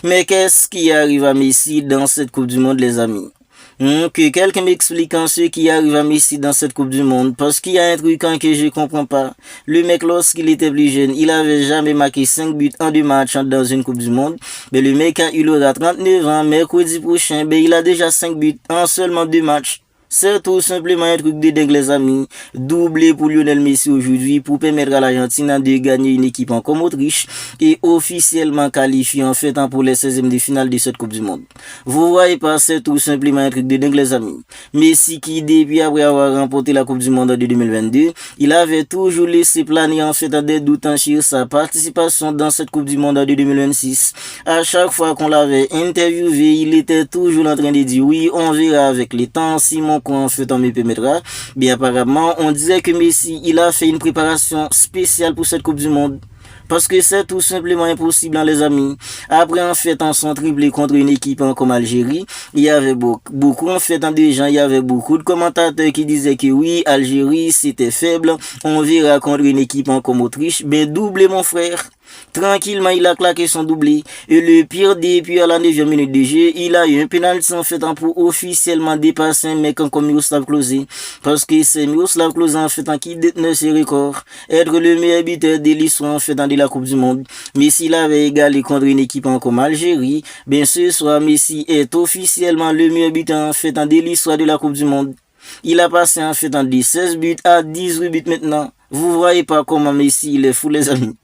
Mais qu'est-ce qui arrive à Messi dans cette Coupe du Monde, les amis? Que quelqu'un m'explique ce qui arrive à Messi dans cette Coupe du Monde, parce qu'il y a un truc que je comprends pas. Le mec, lorsqu'il était plus jeune, il avait jamais marqué 5 buts en 2 matchs dans une Coupe du Monde. Mais le mec, il aura 39 ans, mercredi prochain, il a déjà 5 buts en seulement 2 matchs. C'est tout simplement un truc de dingue, les amis. Doublé pour Lionel Messi aujourd'hui pour permettre à l'Argentine de gagner une équipe comme Autriche et officiellement qualifié en fait pour les 16e de finale de cette Coupe du Monde. Vous voyez pas, c'est tout simplement un truc de dingue, les amis. Messi qui, depuis après avoir remporté la Coupe du Monde de 2022, il avait toujours laissé planer en fait des doutes sur sa participation dans cette Coupe du Monde de 2026. À chaque fois qu'on l'avait interviewé, il était toujours en train de dire oui, on verra avec les temps, si mon en fait on me permettra. Bien apparemment, on disait que Messi, il a fait une préparation spéciale pour cette Coupe du Monde. Parce que c'est tout simplement impossible, les amis. Après, en fait, en son triplé contre une équipe comme Algérie, il y avait beaucoup en fait, des gens, il y avait beaucoup de commentateurs qui disaient que oui, Algérie, c'était faible. On verra contre une équipe comme Autriche. Ben, doublé, mon frère. Tranquillement, il a claqué son doublé. Et le pire, depuis à la 9e minute de jeu, il a eu un penalty en fait pour officiellement dépasser un mec comme Miroslav Klose. Parce que c'est Miroslav Klose en fait qui détenait ses records. Être le meilleur buteur de l'histoire en fait de la Coupe du Monde. Messi l'avait égalé contre une équipe comme Algérie. Bien ce soir, Messi est officiellement le meilleur buteur en fait de l'histoire de la Coupe du Monde. Il a passé en fait de 16 buts à 18 buts maintenant. Vous voyez pas comment Messi il est fou, les amis.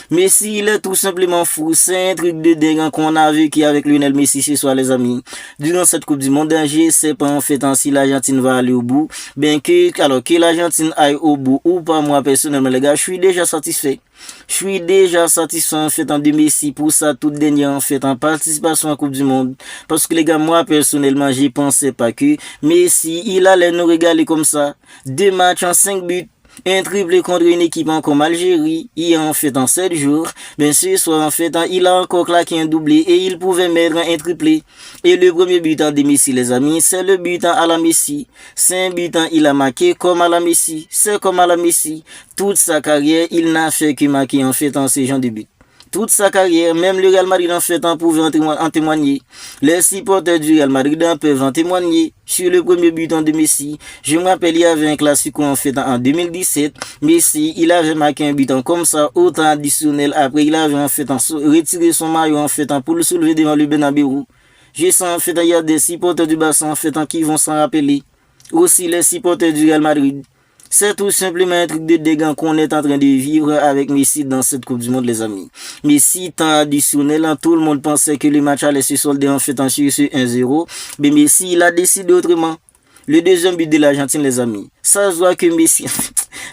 Messi, il est tout simplement fou. C'est un truc de dingue qu'on a vécu avec Lionel Messi ce soir, les amis. Durant cette Coupe du Monde, je sais pas en fait si l'Argentine va aller au bout. Que l'Argentine aille au bout ou pas, moi personnellement, les gars, je suis déjà satisfait. Je suis déjà satisfait en fait de Messi pour sa toute dernière en fait en participation à Coupe du Monde. Parce que les gars, moi personnellement, j'y pensais pas que Messi, il allait nous régaler comme ça. 2 matchs en 5 buts. Un triplé contre une équipe comme Algérie, il en fait en 7 jours. Ben ce soir en fait, il a encore claqué un doublé et il pouvait mettre un triplé. Et le premier but de Messi, les amis, c'est le but à la Messi. C'est un but il a marqué comme à la Messi. C'est comme à la Messi. Toute sa carrière, il n'a fait que marquer en fait en ce genre de but. Toute sa carrière, même le Real Madrid en fait pouvait en témoigner. Les supporters du Real Madrid peuvent en témoigner sur le premier but de Messi. Je me rappelle, il y avait un classico en fait en 2017. Messi, il avait marqué un but comme ça, au temps additionnel. Après, il avait en fait retiré son maillot en fait pour le soulever devant le Bernabéu. Je sens en fait, il y a des supporters du Barça en fait qui vont s'en rappeler. Aussi les supporters du Real Madrid. C'est tout simplement un truc de dégâts qu'on est en train de vivre avec Messi dans cette Coupe du Monde, les amis. Messi, temps additionnel, tout le monde pensait que le match allait se solder en fait en sur 1-0. Mais Messi, il a décidé autrement. Le deuxième but de l'Argentine, les amis. Ça se voit que Messi,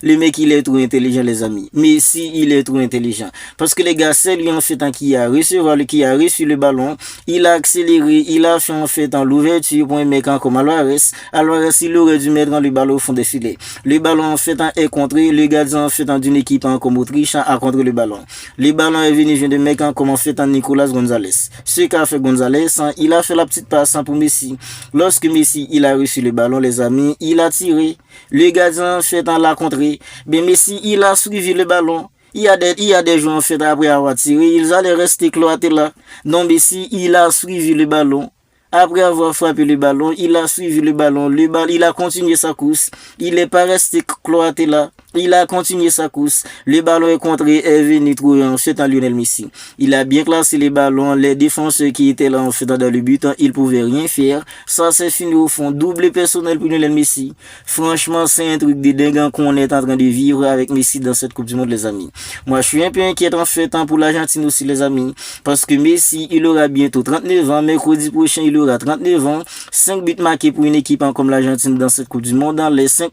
le mec, il est trop intelligent, les amis. Messi, il est trop intelligent. Parce que les gars, c'est lui, en fait, qui a reçu le ballon. Il a accéléré, il a fait, en fait, l'ouverture pour un mec comme Alvarez. Alvarez, il aurait dû mettre le ballon au fond des filets. Le ballon, en fait, est contré. Le gardien, en fait, d'une équipe comme Autriche, a contré le ballon. Le ballon est venu de mec comme, en fait, Nicolas Gonzalez. Ce qu'a fait Gonzalez, il a fait la petite passe pour Messi. Lorsque Messi, il a reçu le ballon, les amis, il a tiré. Le gardien, en fait, l'a contré. Ben Messi, il a suivi le ballon. Il y a des joueurs, en fait, après avoir tiré, ils allaient rester cloîtrés là. Donc Messi, il a suivi le ballon. Après avoir frappé le ballon, il a suivi le ballon. Il a continué sa course. Il n'est pas resté cloîtré là. Il a continué sa course. Le ballon est contré et venu trouver en fait en Lionel Messi. Il a bien classé les ballons. Les défenseurs qui étaient là en fait dans le but, ils pouvaient rien faire. Ça c'est fini au fond. Doublé personnel pour Lionel Messi. Franchement, c'est un truc de dingue qu'on est en train de vivre avec Messi dans cette Coupe du Monde, les amis. Moi, je suis un peu inquiet en fait pour l'Argentine aussi, les amis. Parce que Messi, il aura bientôt 39 ans. Mercredi prochain, il aura 39 ans. 5 buts marqués pour une équipe comme l'Argentine dans cette Coupe du Monde. Les 5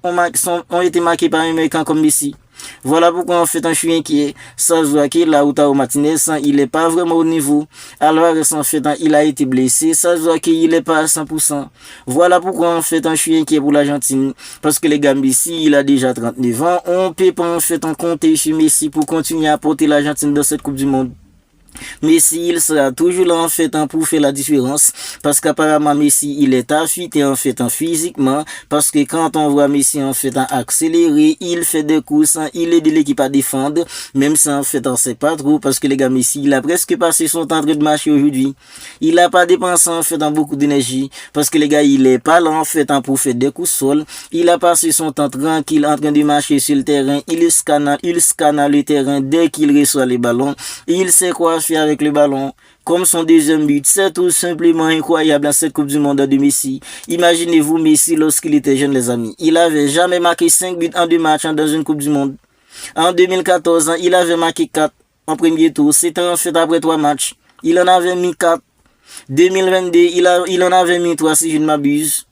ont été marqués par un mec comme Messi. Voilà pourquoi en fait je suis inquiet. Ça se voit que Lautaro Martinez, il est pas vraiment au niveau. Alvarez en fait il a été blessé. Ça se voit qu'il est pas à 100%. Voilà pourquoi en fait je suis inquiet pour l'Argentine. Parce que les gars, Messi, il a déjà 39 ans. On peut pas en fait compter sur Messi pour continuer à porter l'Argentine dans cette Coupe du Monde. Messi, il sera toujours là en fait pour faire la différence parce qu'apparemment Messi, il est affûté en fait physiquement parce que quand on voit Messi en fait accéléré, il fait des courses, il aide l'équipe à défendre, même si en fait on sait pas trop parce que les gars Messi, il a presque passé son temps en train de marcher aujourd'hui. Il a pas dépensé en fait beaucoup d'énergie parce que les gars, il est pas là en fait pour faire des coups sol. Il a passé son temps tranquille en train de marcher sur le terrain, il scanne le terrain dès qu'il reçoit les ballons, il sait quoi faire avec le ballon. Comme son deuxième but, c'est tout simplement incroyable dans cette Coupe du Monde de Messi. Imaginez-vous Messi lorsqu'il était jeune les amis. Il avait jamais marqué 5 buts en 2 matchs dans une Coupe du Monde. En 2014, il avait marqué 4 en premier tour. C'était en fait après 3 matchs. Il en avait mis 4. 2022, il en avait mis 3 si je ne m'abuse.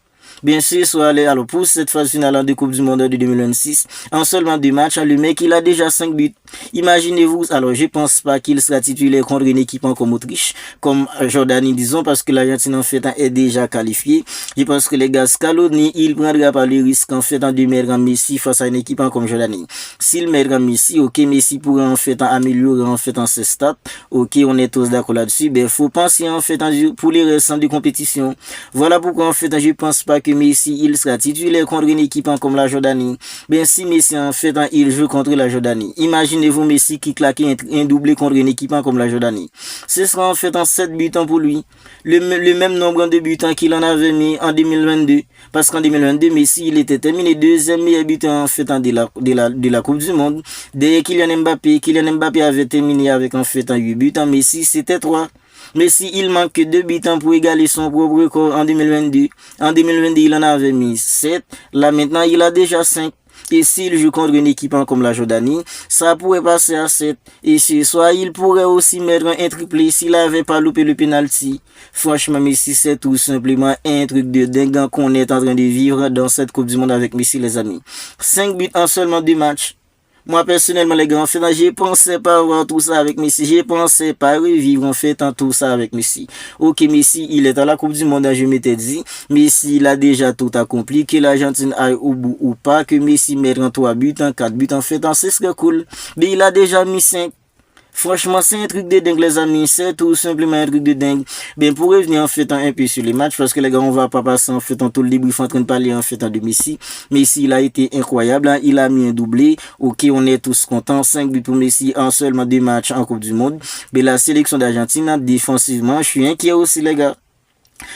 Bien sûr, alors pour cette phase finale de Coupe du Monde de 2026, en seulement 2 matchs, le mec il a déjà 5 buts. Imaginez-vous, alors je pense pas qu'il sera titulaire contre une équipe comme Autriche, comme Jordanie disons, parce que l'Argentine en fait est déjà qualifiée. Je pense que les gars Scaloni, il prendra pas le risque en fait de mettre Messi face à une équipe comme Jordanie. S'il met Messi, ok, Messi pourrait en fait améliorer en fait ses stats, ok, on est tous d'accord là-dessus, mais faut penser en fait pour les restants de compétition. Voilà pourquoi en fait je pense pas que Messi il sera titulaire contre une équipe comme la Jordanie. Bien si Messi en fait il joue contre la Jordanie, imaginez-vous Messi qui claque un doublé contre une équipe comme la Jordanie. Ce sera en fait 7 buts pour lui. Le même nombre de buts qu'il en avait mis en 2022. Parce qu'en 2022, Messi il était terminé deuxième meilleur buteur en fait de la Coupe du Monde. Derrière Kylian Mbappé avait terminé avec en fait 8 buts. Messi c'était 3. Messi, il manque 2 buts pour égaler son propre record en 2022. En 2022, il en avait mis 7. Là, maintenant, il a déjà 5. Et s'il joue contre une équipe comme la Jordanie, ça pourrait passer à 7. Et ce soir, il pourrait aussi mettre un triplé s'il n'avait pas loupé le penalty. Franchement, Messi, c'est tout simplement un truc de dingue qu'on est en train de vivre dans cette Coupe du Monde avec Messi, les amis. 5 buts en seulement 2 matchs. Moi, personnellement, les gars, en fait, je pensais pas voir tout ça avec Messi. Je pensais pas revivre, en fait, tout ça avec Messi. Ok, Messi, il est à la Coupe du Monde, je m'étais dit. Messi, il a déjà tout accompli. Que l'Argentine aille au bout ou pas. Que Messi mette en 3 buts, en 4 buts, en fait, c'est ce qui est cool. Mais il a déjà mis 5. Franchement, c'est un truc de dingue, les amis. C'est tout simplement un truc de dingue. Bien, pour revenir en fait un peu sur les matchs, parce que les gars, on va pas passer en fait tout le débrief en train de parler en fait de Messi. Messi, il a été incroyable. Hein. Il a mis un doublé. Ok, on est tous contents. 5 buts pour Messi en seulement 2 matchs en Coupe du Monde. Mais la sélection d'Argentine, défensivement, je suis inquiet aussi, les gars.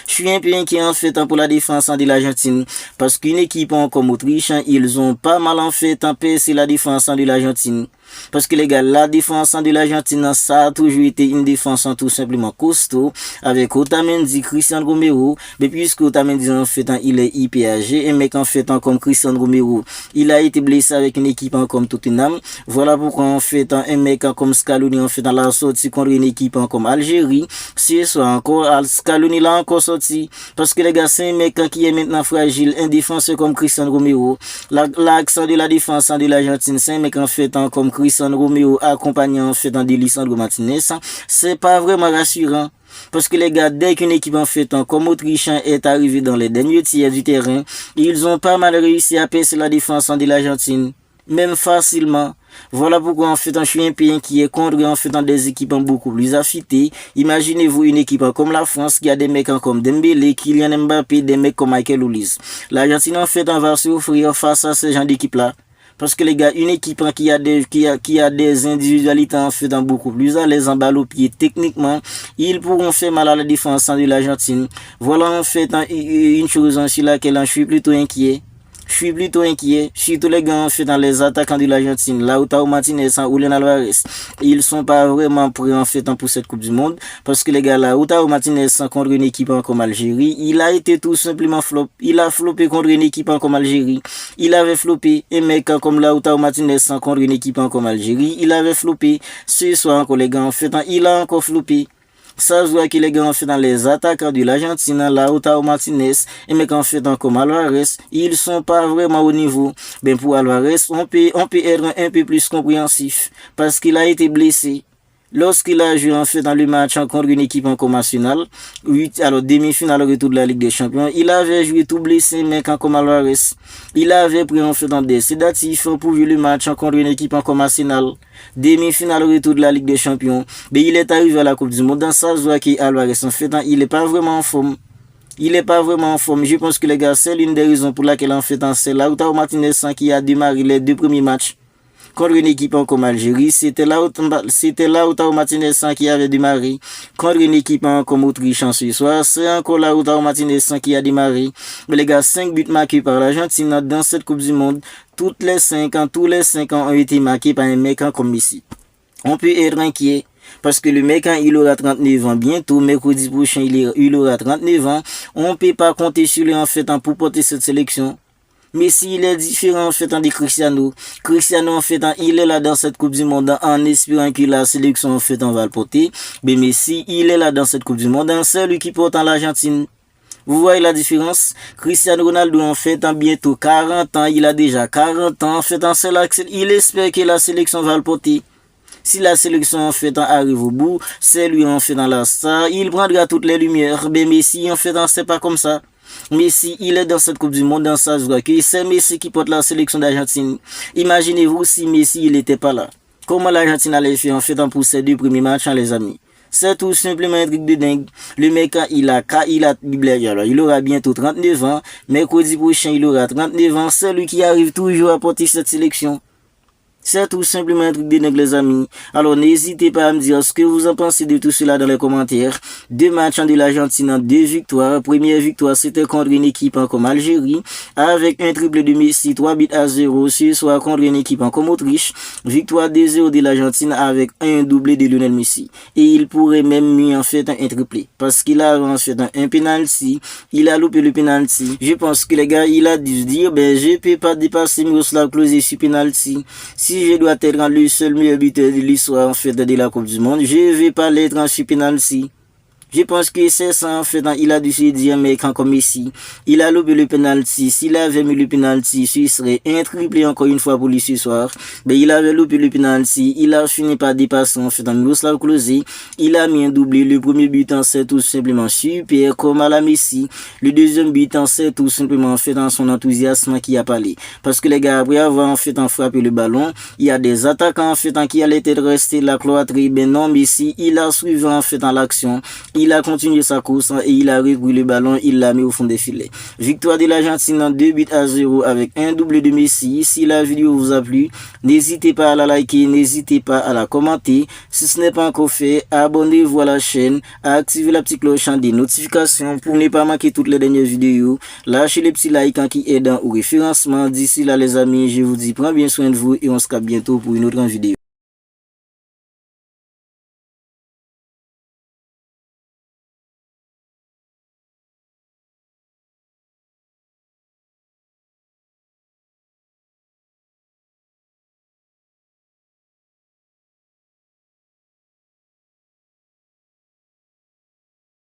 Je suis un peu inquiet en fait pour la défense de l'Argentine parce qu'une équipe comme Autriche, ils ont pas mal en fait empêché la défense de l'Argentine. Parce que les gars, la défense de l'Argentine, ça a toujours été une défense tout simplement costaud avec Otamendi, Cristiano Romero. Mais puisque Otamendi en fait, il est hyper âgé, et mec en fait comme Cristiano Romero, il a été blessé avec une équipe comme Tottenham. Voilà pourquoi en fait un mec comme Scaloni en fait dans la sortie contre une équipe comme Algérie. Ce soir encore, Scaloni l'a encore sorti parce que les gars, c'est un mec qui est maintenant fragile, un défenseur comme Cristiano Romero. L'accent de la défense de l'Argentine, c'est un mec en fait comme Cristiano Romero accompagné en fait de Lisandro Martinez, c'est pas vraiment rassurant. Parce que les gars, dès qu'une équipe en fait comme Autriche est arrivée dans les derniers tiers du terrain, ils ont pas mal réussi à percer la défense de l'Argentine, même facilement. Voilà pourquoi en fait je suis un pays qui est contre en fait des équipes beaucoup plus affûtées. Imaginez-vous une équipe comme la France qui a des mecs comme Dembélé, Kylian Mbappé, des mecs comme Michael Olise. L'Argentine en fait va s'offrir face à ce genre d'équipe là. Parce que les gars, une équipe qui a des individualités en fait beaucoup plus à l'aise en balle au pied techniquement, ils pourront faire mal à la défense de l'Argentine. Voilà en fait une chose sur laquelle je suis plutôt inquiet. Surtout les gars en fait dans les attaquants de l'Argentine, Lautaro Martinez ou Julián Álvarez, ils sont pas vraiment prêts en fait pour cette Coupe du Monde, parce que les gars là, Lautaro Martinez contre une équipe comme Algérie, il a été tout simplement flop, il a floppé contre une équipe comme Algérie, il avait floppé, un mec comme Lautaro Martinez contre une équipe comme Algérie, il avait floppé, ce soir encore les gars en fait, il a encore floppé. Ça se voit que les gars en fait dans les attaquants de l'Argentine, Lautaro Martinez et mec en fait comme Alvarez, ils sont pas vraiment au niveau. Ben pour Alvarez, on peut être un peu plus compréhensif parce qu'il a été blessé. Lorsqu'il a joué en fait dans le match contre une équipe encore nationale, alors demi-finale retour de la Ligue des Champions, il avait joué tout blessé, mais comme Alvarez, il avait pris en fait en des sédatifs pour jouer le match contre une équipe encore nationale, demi-finale retour de la Ligue des Champions, mais il est arrivé à la Coupe du Monde dans sa joie qui Alvarez en fait, il n'est pas vraiment en forme. Il n'est pas vraiment en forme. Je pense que les gars, c'est l'une des raisons pour laquelle en fait, c'est Lautaro Martinez qui a démarré les deux premiers matchs contre une équipe comme Algérie. C'était Lautaro Martinez qui avait démarré contre une équipe comme Autriche en ce soir. C'est encore Lautaro Martinez qui a démarré. Mais les gars, 5 buts marqués par l'Argentine dans cette Coupe du Monde. Tous les 5 ans ont été marqués par un mec comme Messi. On peut être inquiet. Parce que le mec, il aura 39 ans bientôt, mercredi prochain, il aura 39 ans. On ne peut pas compter sur lui en fait pour porter cette sélection. Messi, il est différent en fait de Cristiano. Cristiano, en fait, il est là dans cette Coupe du Monde en espérant que la sélection en fait va le porter. Mais Messi, il est là dans cette Coupe du Monde, c'est lui qui porte en l'Argentine. Vous voyez la différence? Cristiano Ronaldo, en fait, bientôt 40 ans, il a déjà 40 ans, en fait, c'est là il espère que la sélection va le porter. Si la sélection en fait arrive au bout, c'est lui en fait dans la star, il prendra toutes les lumières. Mais Messi en fait c'est pas comme ça. Messi, il est dans cette Coupe du Monde, dans sa joie, que c'est Messi qui porte la sélection d'Argentine. Imaginez-vous si Messi il était pas là. Comment l'Argentine allait faire en fait pour ces deux premiers matchs, les amis? C'est tout simplement un truc de dingue. Le mec, il aura bientôt 39 ans. Mercredi prochain, il aura 39 ans. C'est lui qui arrive toujours à porter cette sélection. C'est tout simplement un truc de dingue, les amis. Alors n'hésitez pas à me dire ce que vous en pensez de tout cela dans les commentaires. 2 matchs de l'Argentine, 2 victoires. Première victoire, c'était contre une équipe comme Algérie, avec un triple de Messi, 3-0. Ce soir contre une équipe comme Autriche. Victoire 2-0 de l'Argentine avec un doublé de Lionel Messi. Et il pourrait même mieux en fait un triplé. Parce qu'il a en fait un penalty. Il a loupé le penalty. Je pense que les gars, il a dû se dire, je peux pas dépasser Miroslav Klose sur penalty. Si je dois être le seul meilleur buteur de l'histoire en fait de la Coupe du Monde, je vais pas l'être en penalty. Je pense que c'est ça en fait, il a dû se dire, mais quand comme Messi, il a loupé le penalty. S'il avait mis le penalty, ce serait un triplé encore une fois pour lui ce soir. Mais il avait loupé le penalty, il a fini par dépasser en fait dans Miroslav Klose. Il a mis un doublé. Le premier but c'est tout simplement super comme à la Messi. Le deuxième but c'est tout simplement en fait dans son enthousiasme qui a parlé. Parce que les gars, après avoir en fait frappé le ballon, il y a des attaquants en fait qui allaient être restés la cloîtrée. Ben non, Messi, il a suivi en fait dans l'action. Il a continué sa course et il a repris le ballon, il l'a mis au fond des filets. Victoire de l'Argentine 2-0 avec un double de Messi. Si la vidéo vous a plu, n'hésitez pas à la liker, n'hésitez pas à la commenter. Si ce n'est pas encore fait, abonnez-vous à la chaîne, activez la petite cloche des notifications pour ne pas manquer toutes les dernières vidéos. Lâchez les petits likes qui aident au référencement. D'ici là les amis, je vous dis prends bien soin de vous et on se capte bientôt pour une autre vidéo.